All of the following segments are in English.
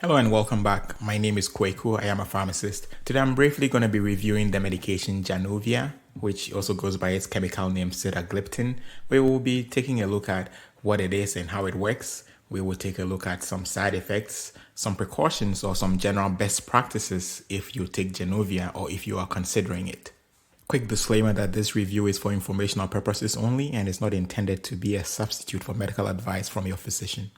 Hello and welcome back. My name is Kweku. I am a pharmacist. Today I'm briefly going to be reviewing the medication Januvia, which also goes by its chemical name Sitagliptin. We will be taking a look at what it is and how it works. We will take a look at some side effects, some precautions, or some general best practices if you take Januvia or if you are considering it. Quick disclaimer that this review is for informational purposes only and is not intended to be a substitute for medical advice from your physician.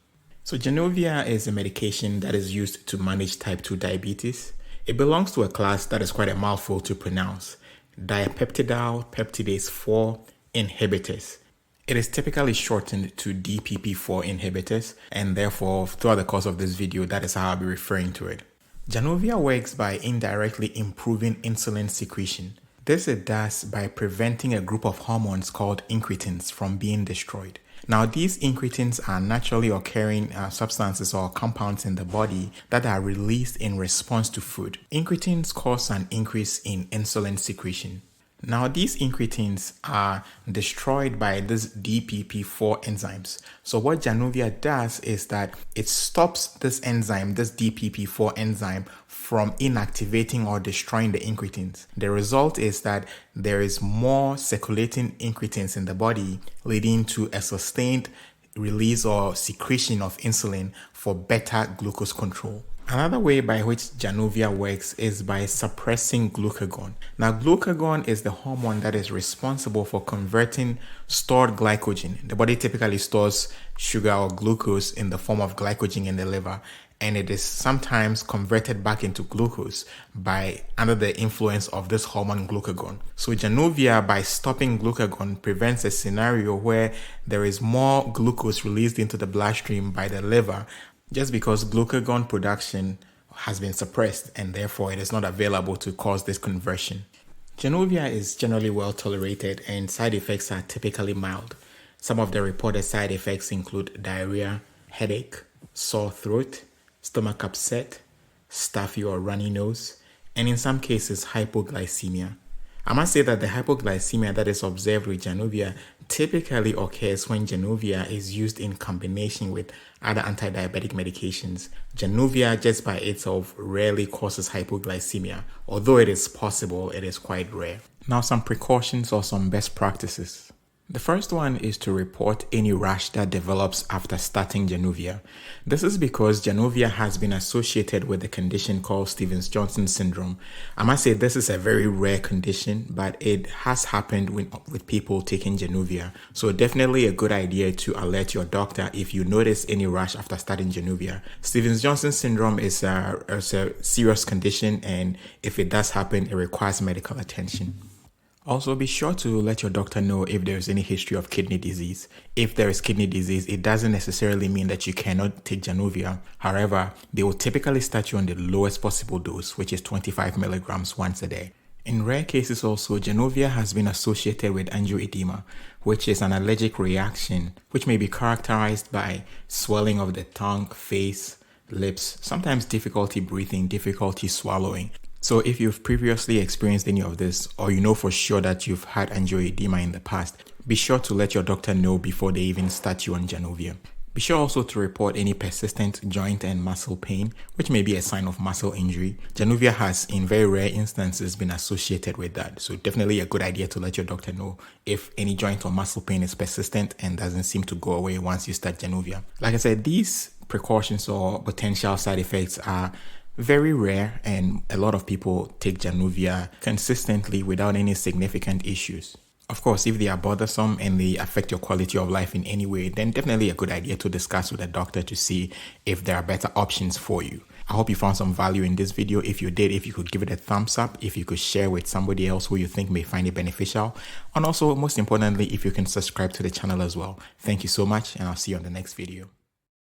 So Januvia is a medication that is used to manage type 2 diabetes. It belongs to a class that is quite a mouthful to pronounce: dipeptidyl peptidase 4 inhibitors. It is typically shortened to DPP4 inhibitors, and therefore throughout the course of this video, that is how I'll be referring to it. Januvia works by indirectly improving insulin secretion. This it does by preventing a group of hormones called incretins from being destroyed. Now, these incretins are naturally occurring substances or compounds in the body that are released in response to food. Incretins cause an increase in insulin secretion. Now, these incretins are destroyed by these DPP4 enzymes. So what Januvia does is that it stops this enzyme, this DPP4 enzyme, from inactivating or destroying the incretins. The result is that there is more circulating incretins in the body, leading to a sustained release or secretion of insulin for better glucose control. Another way by which Januvia works is by suppressing glucagon. Now, glucagon is the hormone that is responsible for converting stored glycogen. The body typically stores sugar or glucose in the form of glycogen in the liver, and it is sometimes converted back into glucose under the influence of this hormone glucagon. So Januvia, by stopping glucagon, prevents a scenario where there is more glucose released into the bloodstream by the liver, just because glucagon production has been suppressed and therefore it is not available to cause this conversion. Januvia is generally well tolerated and side effects are typically mild. Some of the reported side effects include diarrhea, headache, sore throat, stomach upset, stuffy or runny nose, and in some cases hypoglycemia. I must say that the hypoglycemia that is observed with Januvia typically occurs when Januvia is used in combination with other anti-diabetic medications. Januvia, just by itself, rarely causes hypoglycemia. Although it is possible, it is quite rare. Now, some precautions or some best practices. The first one is to report any rash that develops after starting Januvia. This is because Januvia has been associated with a condition called Stevens-Johnson syndrome. I must say this is a very rare condition, but it has happened with people taking Januvia. So definitely a good idea to alert your doctor if you notice any rash after starting Januvia. Stevens-Johnson syndrome is a serious condition, and if it does happen, it requires medical attention. Also, be sure to let your doctor know if there is any history of kidney disease. If there is kidney disease, it doesn't necessarily mean that you cannot take Januvia. However, they will typically start you on the lowest possible dose, which is 25 milligrams once a day. In rare cases also, Januvia has been associated with angioedema, which is an allergic reaction which may be characterized by swelling of the tongue, face, lips, sometimes difficulty breathing, difficulty swallowing. So if you've previously experienced any of this, or you know for sure that you've had angioedema in the past, be sure to let your doctor know before they even start you on Januvia. Be sure also to report any persistent joint and muscle pain, which may be a sign of muscle injury. Januvia has, in very rare instances, been associated with that. So definitely a good idea to let your doctor know if any joint or muscle pain is persistent and doesn't seem to go away once you start Januvia. Like I said, these precautions or potential side effects are very rare, and a lot of people take Januvia consistently without any significant issues. Of course, if they are bothersome and they affect your quality of life in any way, then definitely a good idea to discuss with a doctor to see if there are better options for you. I hope you found some value in this video. If you did, if you could give it a thumbs up, if you could share with somebody else who you think may find it beneficial, and also most importantly, if you can subscribe to the channel as well. Thank you so much, and I'll see you on the next video.